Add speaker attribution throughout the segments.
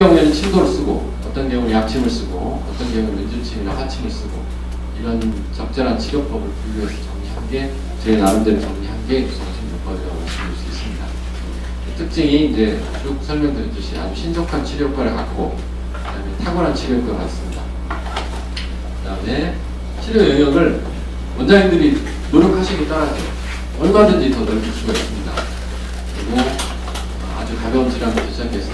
Speaker 1: 경우에는 침도를 쓰고, 어떤 경우는 약침을 쓰고, 어떤 경우는 은질침이나 화침을 쓰고, 이런 적절한 치료법을 분류해서 정리한 게 제 나름대로 정리한 게 유성신요법이라고 말씀드릴 수 있습니다. 특징이 이제 쭉 설명드렸듯이 아주 신속한 치료 효과를 갖고, 그다음에 탁월한 치료 효과가 같습니다. 그다음에 치료 영역을 원장님들이 노력하시기 따라서 얼마든지 더 넓힐 수가 있습니다. 그리고 아주 가벼운 질환부터 시작해서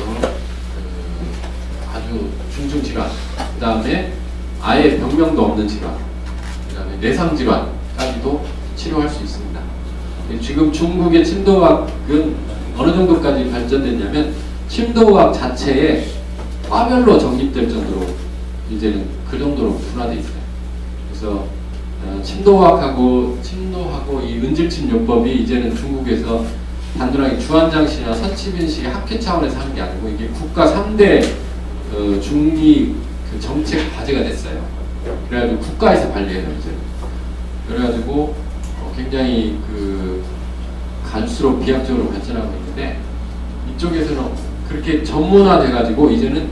Speaker 1: 아주 중증 질환, 그 다음에 아예 병명도 없는 질환, 그 다음에 내상 질환까지도 치료할 수 있습니다. 지금 중국의 침도학은 어느 정도까지 발전됐냐면 침도학 자체에 과별로 정립될 정도로 이제는 그 정도로 분화되어 있어요. 그래서 침도학하고 이 은질침 요법이 이제는 중국에서 단순하게 주한장시나 선치빈식의 학회 차원에서 하는 게 아니고 이게 국가 3대 중리 그 정책 과제가 됐어요. 그래가지고 국가에서 관리해요 이제. 그래가지고 굉장히 그 갈수록 비약적으로 발전하고 있는데 이쪽에서는 그렇게 전문화돼가지고 이제는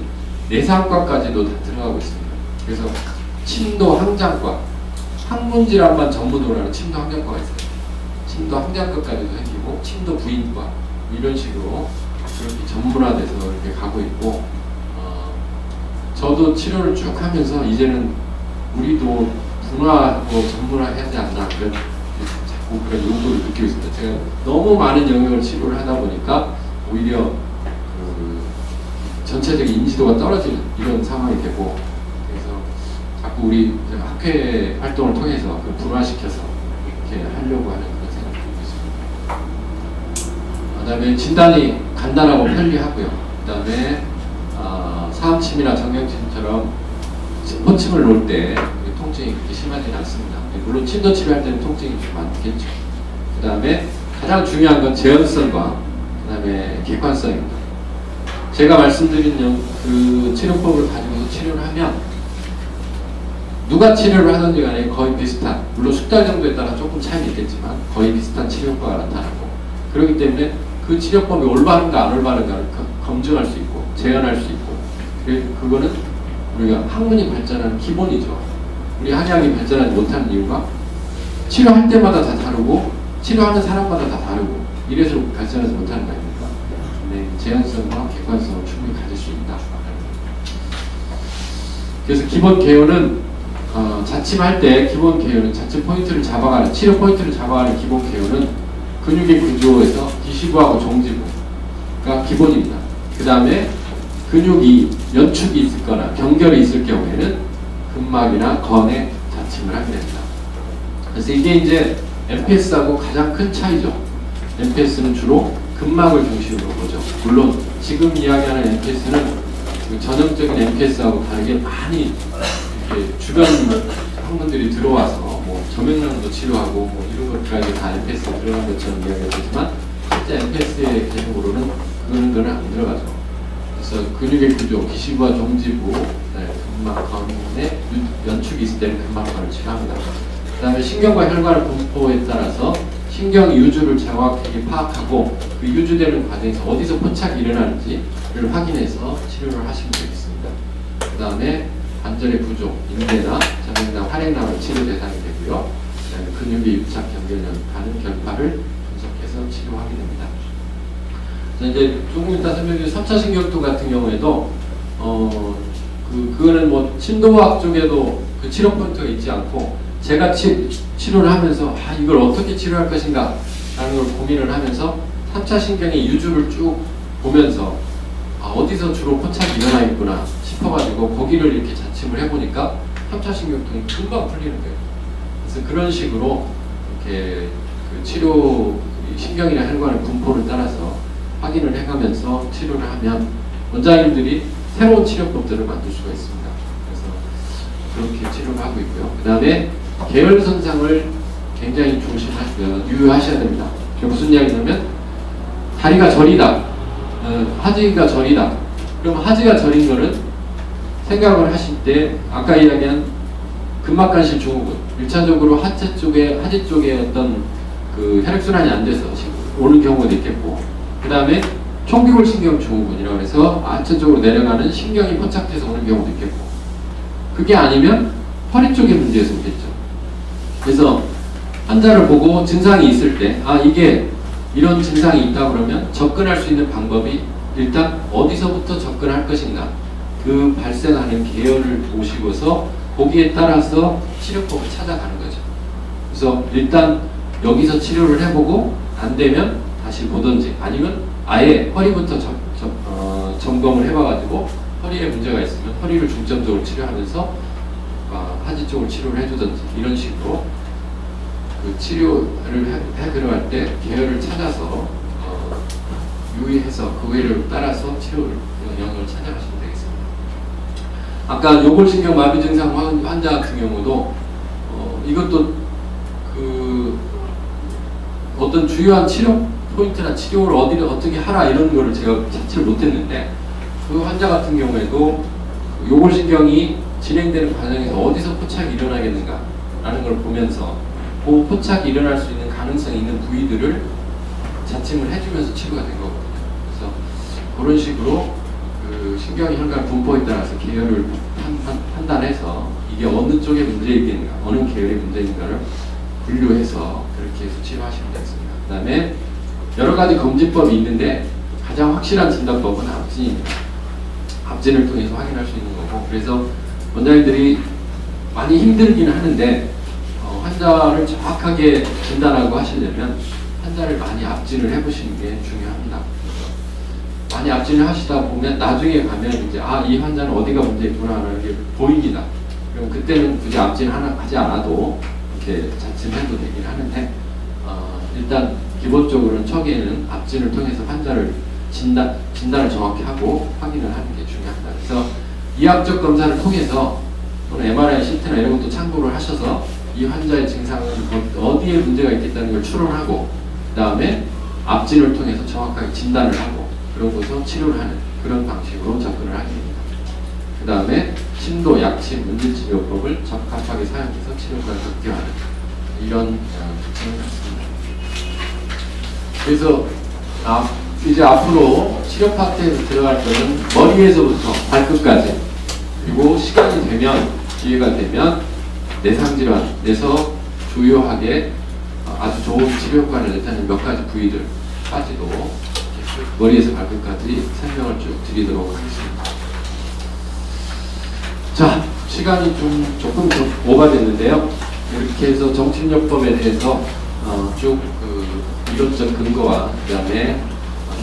Speaker 1: 내상과까지도 다 들어가고 있습니다. 그래서 침도 항장과 항문질환만 전문으로 하는 침도 항장과가 있어요. 침도 항장과까지도 생기고 침도 부인과 이런 식으로 그렇게 전문화돼서 이렇게 가고 있고 저도 치료를 쭉 하면서 이제는 우리도 분화하고 전문화해야지 않나 자꾸 그런 요구를 느끼고 있습니다. 제가 너무 많은 영역을 치료를 하다 보니까 오히려 그 전체적인 인지도가 떨어지는 이런 상황이 되고 그래서 자꾸 우리 학회 활동을 통해서 그 분화시켜서 이렇게 하려고 하는 그런 생각을 갖고 있습니다. 그 다음에 진단이 간단하고 편리하고요. 그 다음에 사암침이나 정경침처럼 호침을 놓을 때 통증이 그렇게 심하지는 않습니다. 물론 침도 치료할 때는 통증이 좀 많겠죠. 그 다음에 가장 중요한 건 재현성과 그 다음에 객관성입니다. 제가 말씀드린 그 치료법을 가지고서 치료를 하면 누가 치료를 하든지 간에 거의 비슷한, 물론 숙달 정도에 따라 조금 차이는 있겠지만 거의 비슷한 치료 효과가 나타나고 그렇기 때문에 그 치료법이 올바른가 안 올바른가를 검증할 수 있고 재현할 수 있고 그래서 그거는 우리가 학문이 발전하는 기본이죠. 우리 한의학이 발전하지 못하는 이유가 치료할 때마다 다 다르고 치료하는 사람마다 다 다르고 이래서 발전하지 못하는 거 아닙니까? 네, 재현성과 객관성을 충분히 가질 수 있다. 그래서 기본 개요는 자침할 때 기본 개요는 자침 포인트를 잡아가는 치료 포인트를 잡아가는 기본 개요는 근육의 구조에서 기시부하고 종지부가 기본입니다. 그 다음에 근육이 연축이 있거나 경결이 있을 경우에는 근막이나 건에 자침을 하게 됩니다. 그래서 이게 이제 MPS하고 가장 큰 차이죠. MPS는 주로 근막을 중심으로 보죠. 물론 지금 이야기하는 MPS는 그 전형적인 MPS하고 다르게 많이 이렇게 주변 학문들이 들어와서 뭐 저명량도 치료하고 뭐 이런 것까지 다 MPS에 들어간 것처럼 이야기가 되지만 실제 MPS의 개념으로는 그거는 안 들어가죠. 그래서 근육의 구조, 기시부와 종지부, 근막, 건에 연축이 있을 때는 근막건을 치료합니다. 그 다음에 신경과 혈관의 분포에 따라서 신경 유주를 정확하게 파악하고 그 유주되는 과정에서 어디서 포착이 일어나는지를 확인해서 치료를 하시면 되겠습니다. 그 다음에 관절의 구조, 인대나 정맥나 활액낭은 치료 대상이 되고요. 그 다음에 근육의 유착, 경결력, 가는 결파를 분석해서 치료하게 됩니다. 이제 조금 이따 설명드린 3차 신경통 같은 경우에도 그거는 뭐 침도학 쪽에도 그 치료 포인트가 있지 않고 제가 치료를 하면서 이걸 어떻게 치료할 것인가 라는 걸 고민을 하면서 3차 신경의 유주를 쭉 보면서 어디서 주로 포착이 일어나겠구나 싶어가지고 거기를 이렇게 자침을 해보니까 3차 신경통이 금방 풀리는 거예요. 그래서 그런 식으로 이렇게 그 치료 신경이나 혈관의 분포를 따라서 확인을 해가면서 치료를 하면 원장님들이 새로운 치료법들을 만들 수가 있습니다. 그래서 그렇게 치료를 하고 있고요. 그 다음에 계열선상을 굉장히 유의하셔야 됩니다. 그게 무슨 이야기냐면 다리가 저리다, 하지가 저리다. 그럼 하지가 저린 거는 생각을 하실 때 아까 이야기한 근막간실 증후군 1차적으로 하지 쪽에 어떤 그 혈액순환이 안 돼서 오는 경우도 있겠고 그 다음에 총기골신경 증후군이라고 해서 하체쪽으로 내려가는 신경이 포착돼서 오는 경우도 있겠고, 그게 아니면 허리 쪽의 문제에서 오겠죠. 그래서 환자를 보고 증상이 있을 때, 아, 이게 이런 증상이 있다 그러면 접근할 수 있는 방법이 일단 어디서부터 접근할 것인가, 그 발생하는 계열을 보시고서 거기에 따라서 치료법을 찾아가는 거죠. 그래서 일단 여기서 치료를 해보고 안 되면 다시 보든지, 아니면 아예 허리부터 점검을 해봐가지고 허리에 문제가 있으면 허리를 중점적으로 치료하면서 하지 쪽을 치료를 해주든지, 이런 식으로 그 치료를 해 들어갈 때 계열을 찾아서 유의해서 그거를 따라서 치료를 영역을 찾아가시면 되겠습니다. 아까 요골신경 마비 증상 환자 같은 경우도 이것도 그 어떤 주요한 치료 포인트나 치료를 어떻게 하라 이런 거를 제가 찾지를 못했는데, 그 환자 같은 경우에도 요골신경이 진행되는 과정에서 어디서 포착이 일어나겠는가 라는 걸 보면서 그 포착이 일어날 수 있는 가능성이 있는 부위들을 자침을 해주면서 치료가 된 거거든요. 그래서 그런 식으로 그 신경의 혈관 분포에 따라서 계열을 판단해서 이게 어느 쪽에 문제있겠는가, 어느 계열의 문제인가를 분류해서 그렇게 해서 치료하시면 되겠습니다. 그 다음에 여러 가지 검진법이 있는데 가장 확실한 진단법은 압진입니다. 압진을 통해서 확인할 수 있는 거고, 그래서 원장님들이 많이 힘들긴 하는데 환자를 정확하게 진단하고 하시려면 환자를 많이 압진을 해보시는 게 중요합니다. 많이 압진을 하시다 보면 나중에 가면 이제 이 환자는 어디가 문제 있구나라는 게 보입니다. 그럼 그때는 굳이 압진 하지 않아도 이렇게 자침해도 되긴 하는데, 일단 기본적으로는 초기에는 압진을 통해서 환자를 진단을 정확히 하고 확인을 하는 게 중요합니다. 그래서 이학적 검사를 통해서 또는 MRI, CT나 이런 것도 참고를 하셔서 이 환자의 증상은 어디에 문제가 있겠다는 걸 추론하고, 그 다음에 압진을 통해서 정확하게 진단을 하고, 그러고서 치료를 하는 그런 방식으로 접근을 하게 됩니다. 그 다음에 심도, 약침, 문질치료법을 적합하게 사용해서 치료까지 극대화하는 이런 특징을 갖습니다. 그래서 이제 앞으로 치료 파트에서 들어갈 거는 머리에서부터 발끝까지, 그리고 시간이 되면, 기회가 되면 내상질환에서 주요하게 아주 좋은 치료 효과를 나타내는 몇 가지 부위들까지도 머리에서 발끝까지 설명을 쭉 드리도록 하겠습니다. 자, 시간이 조금 오버됐는데요. 이렇게 해서 정신요법에 대해서 쭉 이론적 근거와 그 다음에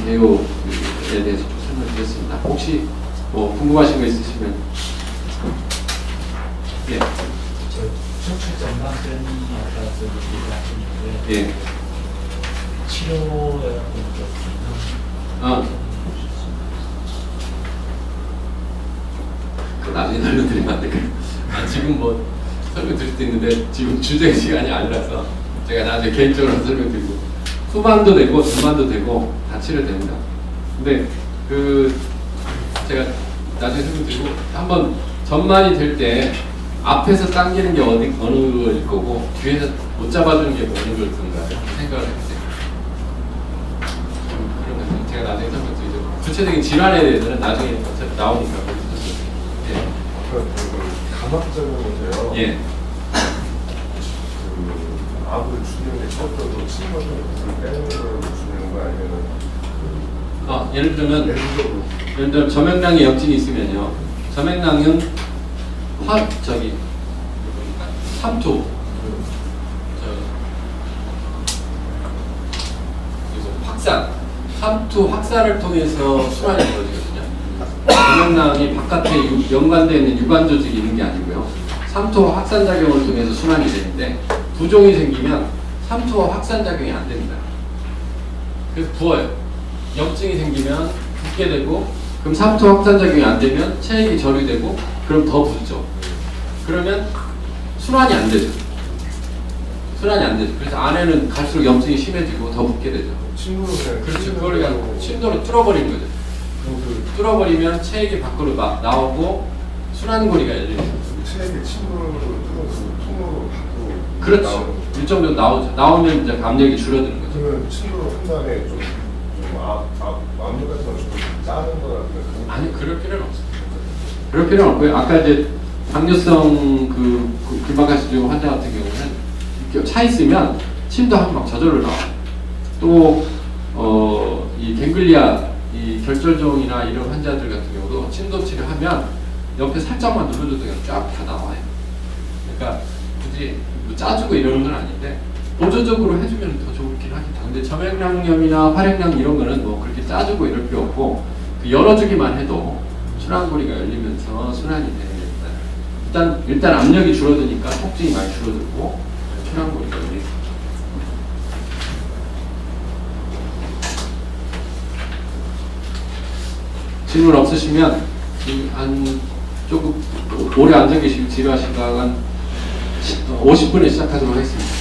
Speaker 1: 개요에 대해서 쭉 설명드렸습니다. 혹시 뭐 궁금하신 거 있으시면. 예.
Speaker 2: 척추 전방전이 아까 얘기하셨는데,
Speaker 1: 예.
Speaker 2: 치료에
Speaker 1: 그 나중에 설명드리면 안 될까요? 지금 뭐 설명드릴 수 있는데 지금 주제 시간이 아니라서 제가 나중에 개인적으로 설명드리고, 후반도 되고 중반도 되고 다 치료됩니다. 근데 제가 나중에 설명드리고, 한번 전만이 될 때 앞에서 당기는 게 어느 거일 거고 뒤에서 못 잡아주는 게 어느 거일 건가 생각을 해보세요. 그러면 제가 나중에 설명드리죠. 구체적인 질환에 대해서는 나중에 어차피 나오니까. 예.
Speaker 3: 감압적으로세요.
Speaker 1: 예.
Speaker 3: 압을 주는데 첫째로 침몰을 빼는 걸 주는 거 아니면은
Speaker 1: 예를 들면 저명량의 역진이 있으면요. 저명량은 삼투 확산, 삼투 확산을 통해서 순환이 벌어지거든요. 저명량이 바깥에 연관되어 있는 유관 조직이 있는 게 아니고요. 삼투 확산 작용을 통해서 순환이 되는데, 부종이 생기면 삼투와 확산 작용이 안 됩니다. 그래서 부어요. 염증이 생기면 붓게 되고, 그럼 삼투 확산 작용이 안 되면 체액이 절유되고, 그럼 더 붓죠. 그러면 순환이 안 되죠. 순환이 안 되죠. 그래서 안에는 갈수록 염증이 심해지고 더 붓게 되죠.
Speaker 3: 침으로 그냥.
Speaker 1: 그렇죠. 그걸 그냥 침도로 뚫어버리는 거죠. 뚫어버리면 체액이 밖으로 나오고 순환고리가 열리죠.
Speaker 3: 체액이 침으로 뚫어서 통으로 밖으로.
Speaker 1: 그렇죠. 일정도 나오죠. 나오면 이제 압력이 줄어드는 거죠.
Speaker 3: 그러면 침으로 한 다음에 좀 압류 같은 걸 좀 짜는 거라든가
Speaker 1: 아니 그럴 필요는 없습니다. 그럴 필요는 없고요. 아까 이제 당뇨성 근막하수증 환자 같은 경우는 이렇게 차 있으면 침도 하고 막 저절로 나와요. 또 이 갱글리아 이 결절종이나 이런 환자들 같은 경우도 침도치를 하면 옆에 살짝만 눌러줘도 그냥 쫙 다 나와요. 그러니까 굳이 뭐 짜주고 이러는 건 아닌데 보조적으로 해주면 더 좋긴 하겠다. 근데 점액낭염이나 활액낭 이런 거는 뭐 그렇게 짜주고 이럴 필요 없고 그 열어주기만 해도 순환고리가 열리면서 순환이 되는 일단 압력이 줄어드니까 통증이 많이 줄어들고 순환고리가 열리고. 질문 없으시면 한 조금 오래 앉아 계시고 지루하시다가 한 50분에 시작하도록 하겠습니다.